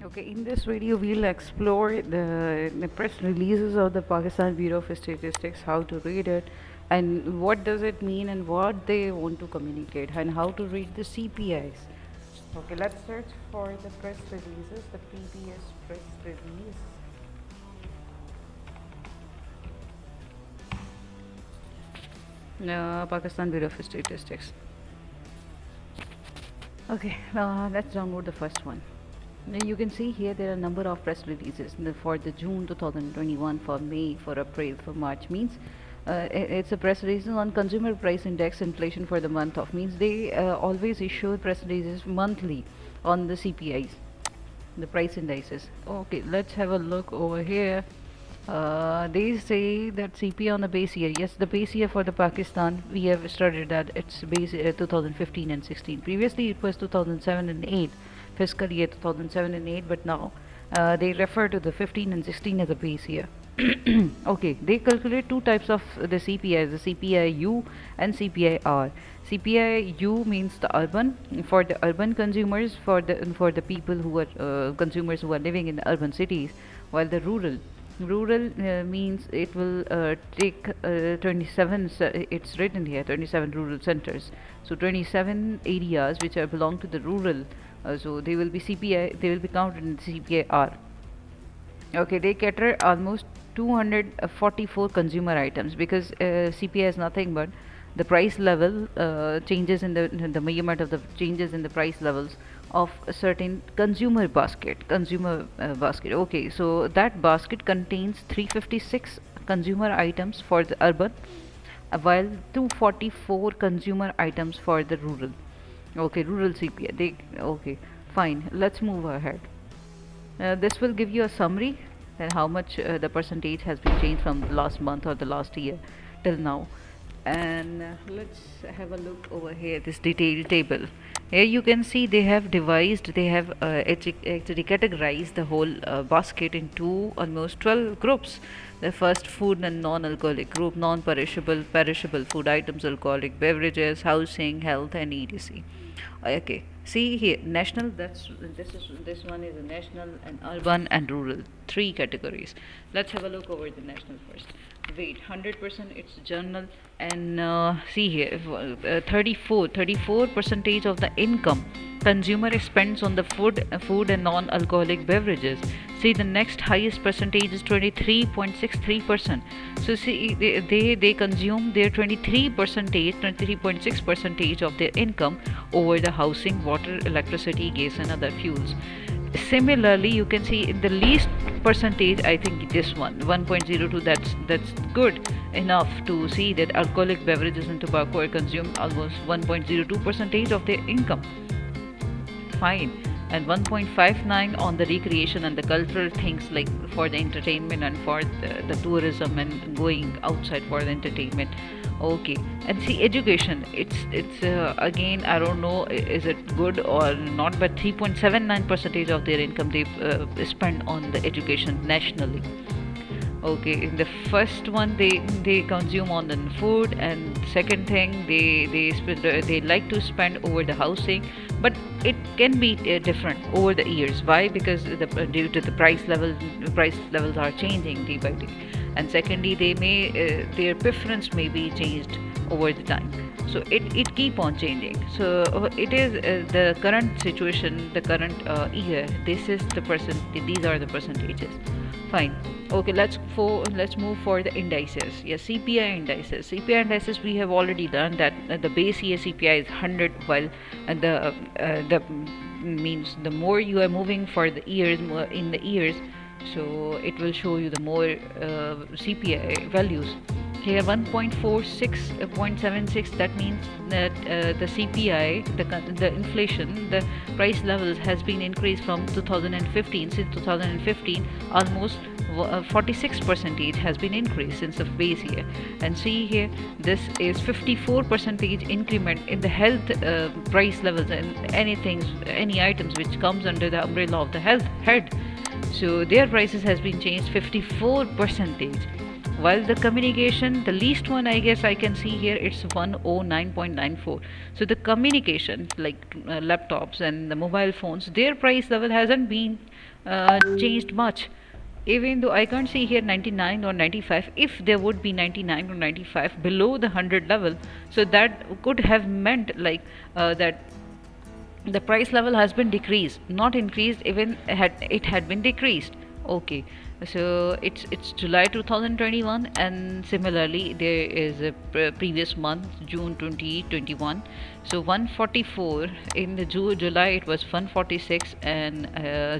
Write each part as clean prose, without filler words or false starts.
Okay, in this video we'll explore the press releases of the Pakistan Bureau of Statistics, how to read it, and what does it mean, and what they want to communicate, and how to read the CPIs. Okay, let's search for the press releases, the PBS press release. Pakistan Bureau of Statistics. Okay, let's download the first one. Now you can see here there are a number of press releases for the June 2021, for May, for April, for March. Means it's a press release on consumer price index inflation for the month of. Means they always issue press releases monthly on the CPIs, the price indices. Okay, let's have a look over here. They say that CPI on the base year. Yes, the base year for the Pakistan, we have studied that it's base 2015 and 16. Previously, it was 2007 and 8, fiscal year 2007 and 8, but now they refer to the 15 and 16 as a base year. Okay, they calculate two types of the CPIs, the CPI-U and CPI-R. CPI-U means the urban, for the urban consumers, for the people who are consumers who are living in the urban cities, while the rural means it will take 27, it's written here 27 rural centers, so 27 areas which are belong to the rural, so they will be CPI, they will be counted in CPI-R. Okay, they cater almost 244 consumer items, because CPI is nothing but the price level changes in the measurement of the changes in the price levels of a certain consumer basket. Okay, so that basket contains 356 consumer items for the urban, while 244 consumer items for the rural. Okay, rural CPI. Okay, fine. Let's move ahead. This will give you a summary and how much the percentage has been changed from the last month or the last year till now. And let's have a look over here, this detailed table. Here you can see they have actually categorized the whole basket into almost 12 groups. The first, food and non-alcoholic group, non-perishable, perishable food items, alcoholic beverages, housing, health, and etc. Okay, see here, national. This one is a national and urban and rural, three categories. Let's have a look over the national first. Wait, 100% it's general, and see here, 34 percentage of the income consumer spends on the food and non-alcoholic beverages. See, the next highest percentage is 23.63%. So see, they consume their 23.6 percentage of their income over the housing, water, electricity, gas, and other fuels. Similarly, you can see in the least percentage, I think this one 1.02, that's good enough to see that alcoholic beverages and tobacco are consumed almost 1.02 percentage of their income. Fine. And 1.59 on the recreation and the cultural things, like for the entertainment and for the tourism and going outside for the entertainment. Okay, and see, education, it's again, I don't know is it good or not, but 3.79 percentage of their income they spend on the education nationally. Okay, in the first one they consume on the food, and second thing they like to spend over the housing, but it can be different over the years. Why? Because due to the price levels are changing day by day, and secondly they may their preference may be changed over the time, so it keep on changing. So it is the current situation, the current year, these are the percentages. Fine. Okay, let's move for the indices. Yes, CPI indices. CPI indices, we have already learned that the base year CPI is 100, while the means the more you are moving for the years, more in the years, so it will show you the more CPI values. Here 1.46.76, that means that the CPI, the inflation, the price levels has been increased from 2015. Since 2015, almost 46 percentage has been increased since the base year. And see here, this is 54 percentage increment in the health price levels, and any items which comes under the umbrella of the health. So their prices has been changed 54 percentage. while the communication, the least one I guess I can see here, it's 109.94. So the communication, like laptops and the mobile phones, their price level hasn't been changed much. Even though I can't see here 99 or 95, if there would be 99 or 95 below the 100 level, so that could have meant like that the price level has been decreased, not increased. Even had it had been decreased. Okay, so it's July 2021, and similarly there is a previous month, June 2021. So 144 in the July, it was 146, and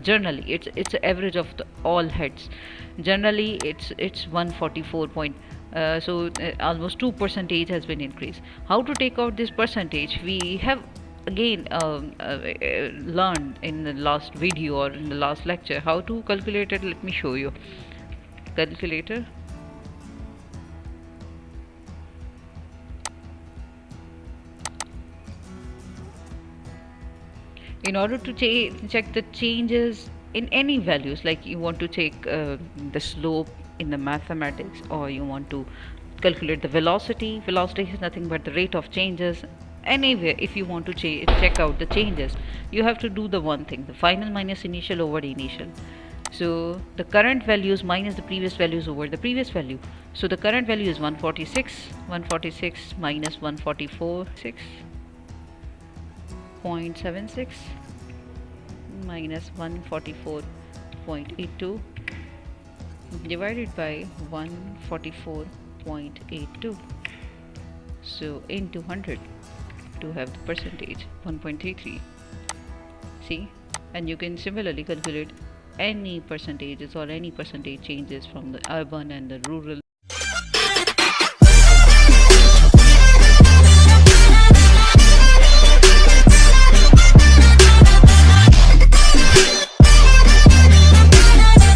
generally it's an average of all heads. Generally it's 144 point. Almost 2% has been increased. How to take out this percentage? We have again learned in the last video or in the last lecture how to calculate it. Let me show you. Calculator. In order to check the changes in any values, like you want to take the slope in the mathematics, or you want to calculate the velocity. Velocity is nothing but the rate of changes. Anywhere, if you want to check out the changes, you have to do the one thing: the final minus initial over the initial. So the current values minus the previous values over the previous value. So the current value is 146. 146 minus 144, 6.76 minus 144.82 divided by 144.82. So into 100 to have the percentage 1.33. See, and you can similarly calculate any percentages or any percentage changes from the urban and the rural.